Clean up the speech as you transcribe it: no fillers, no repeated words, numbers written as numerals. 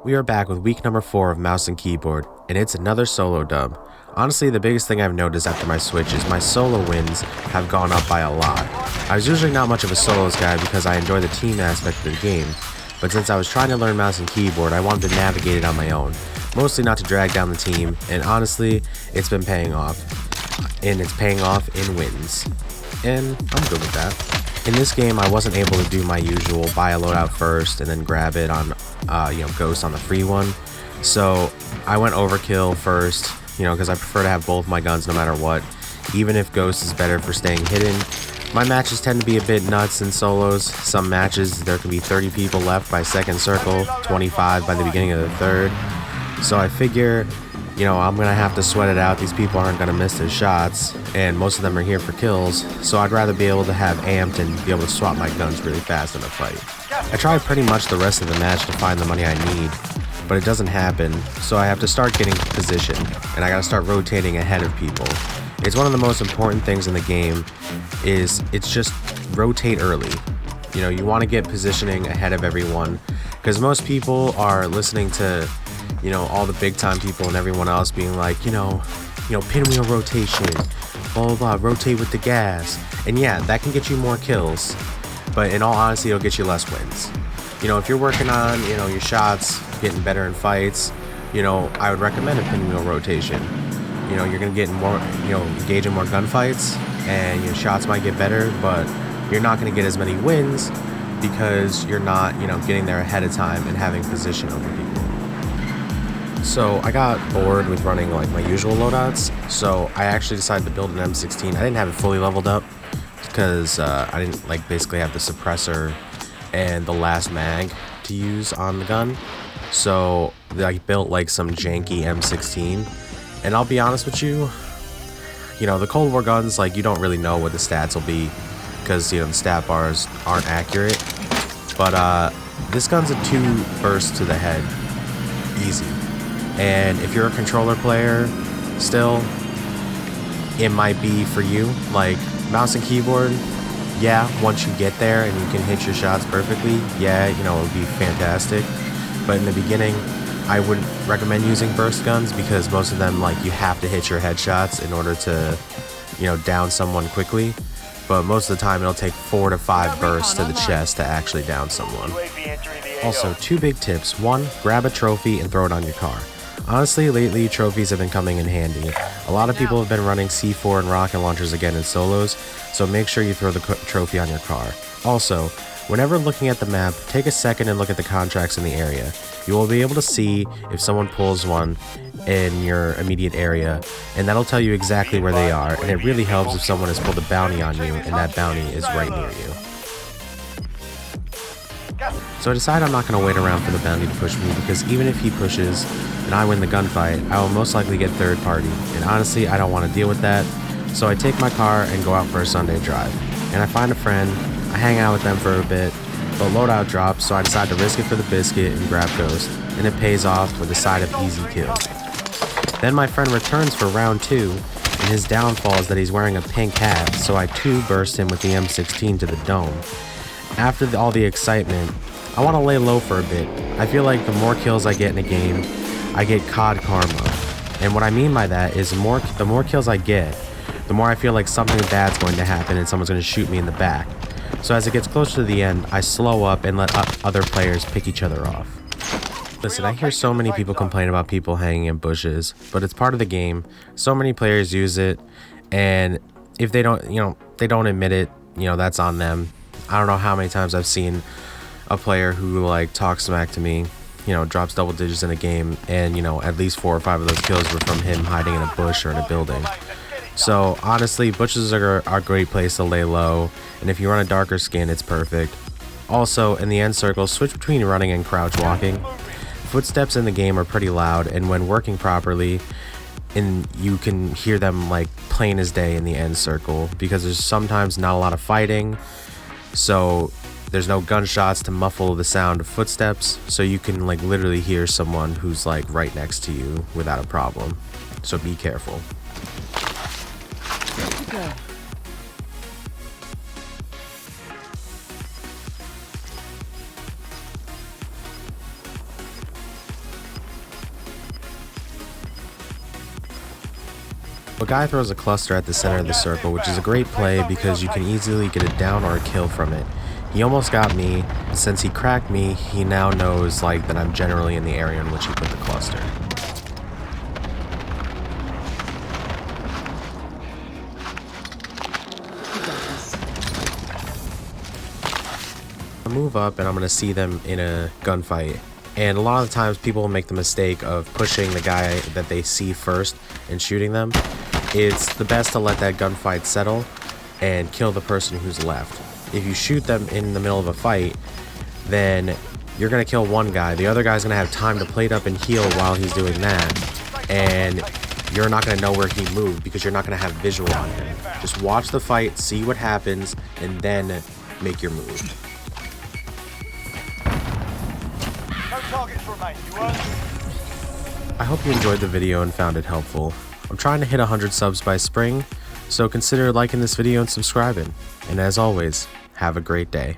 We are back with week number 4 of Mouse and Keyboard, and it's another solo dub. Honestly, the biggest thing I've noticed after my switch is my solo wins have gone up by a lot. I was usually not much of a solos guy because I enjoy the team aspect of the game, but since I was trying to learn mouse and keyboard, I wanted to navigate it on my own, mostly not to drag down the team, and honestly, it's been paying off. And it's paying off in wins. And I'm good with that. In this game, I wasn't able to do my usual buy a loadout first and then grab it on, Ghost on the free one. So I went overkill first, because I prefer to have both my guns no matter what, even if Ghost is better for staying hidden. My matches tend to be a bit nuts in solos. Some matches, there can be 30 people left by second circle, 25 by the beginning of the third. So I figure, I'm going to have to sweat it out. These people aren't going to miss their shots, and most of them are here for kills, so I'd rather be able to have amped and be able to swap my guns really fast in a fight. I tried pretty much the rest of the match to find the money I need, but it doesn't happen, so I have to start getting position, and I gotta start rotating ahead of people. It's one of the most important things in the game, it's just rotate early. You want to get positioning ahead of everyone, because most people are listening to all the big time people and everyone else being like, pinwheel rotation, blah blah blah, rotate with the gas. And yeah, that can get you more kills, but in all honesty, it'll get you less wins. If you're working on, your shots, getting better in fights, I would recommend a pinwheel rotation. You're gonna get more, engage in more gunfights, and your shots might get better, but you're not gonna get as many wins because you're not, getting there ahead of time and having position over people. So I got bored with running like my usual loadouts, so I actually decided to build an M16. I didn't have it fully leveled up because I didn't basically have the suppressor and the last mag to use on the gun. So I built some janky M16, and I'll be honest with you, the Cold War guns, you don't really know what the stats will be because the stat bars aren't accurate. But this gun's a 2 burst to the head, easy. And if you're a controller player, still, it might be for you. Mouse and keyboard, yeah, once you get there and you can hit your shots perfectly, yeah, it would be fantastic. But in the beginning, I wouldn't recommend using burst guns because most of them, you have to hit your headshots in order to, down someone quickly. But most of the time, it'll take 4 to 5 bursts to the chest to actually down someone. Also, 2 big tips. 1, grab a trophy and throw it on your car. Honestly, lately, trophies have been coming in handy. A lot of people have been running C4 and rocket launchers again in solos, so make sure you throw the trophy on your car. Also, whenever looking at the map, take a second and look at the contracts in the area. You will be able to see if someone pulls one in your immediate area, and that'll tell you exactly where they are, and it really helps if someone has pulled a bounty on you and that bounty is right near you. So I decide I'm not going to wait around for the bounty to push me, because even if he pushes and I win the gunfight, I will most likely get third party, and honestly I don't want to deal with that. So I take my car and go out for a Sunday drive, and I find a friend, I hang out with them for a bit, but loadout drops, so I decide to risk it for the biscuit and grab Ghost, and it pays off with a side of easy kill. Then my friend returns for round 2, and his downfall is that he's wearing a pink hat, so I 2 burst him with the M16 to the dome. After all the excitement, I want to lay low for a bit. I feel like the more kills I get in a game, I get COD karma. And what I mean by that is the more kills I get, the more I feel like something bad's going to happen and someone's going to shoot me in the back. So as it gets closer to the end, I slow up and let other players pick each other off. Listen, I hear so many people complain about people hanging in bushes, but it's part of the game. So many players use it, and if they don't, they don't admit it, that's on them. I don't know how many times I've seen a player who talks smack to me, drops double digits in a game, and at least 4 or 5 of those kills were from him hiding in a bush or in a building. So honestly, bushes are a great place to lay low, and if you run a darker skin, it's perfect. Also, in the end circle, switch between running and crouch walking. Footsteps in the game are pretty loud, and when working properly, and you can hear them plain as day in the end circle, because there's sometimes not a lot of fighting, so there's no gunshots to muffle the sound of footsteps, so you can literally hear someone who's right next to you without a problem. So be careful. Go. A guy throws a cluster at the center of the circle, which is a great play because you can easily get a down or a kill from it. He almost got me. Since he cracked me, he now knows that I'm generally in the area in which he put the cluster. I move up and I'm going to see them in a gunfight. And a lot of the times people will make the mistake of pushing the guy that they see first and shooting them. It's the best to let that gunfight settle and kill the person who's left. If you shoot them in the middle of a fight, then you're going to kill one guy. The other guy's going to have time to plate up and heal while he's doing that. And you're not going to know where he moved because you're not going to have visual on him. Just watch the fight, see what happens, and then make your move. I hope you enjoyed the video and found it helpful. I'm trying to hit 100 subs by spring, so consider liking this video and subscribing. And as always, have a great day.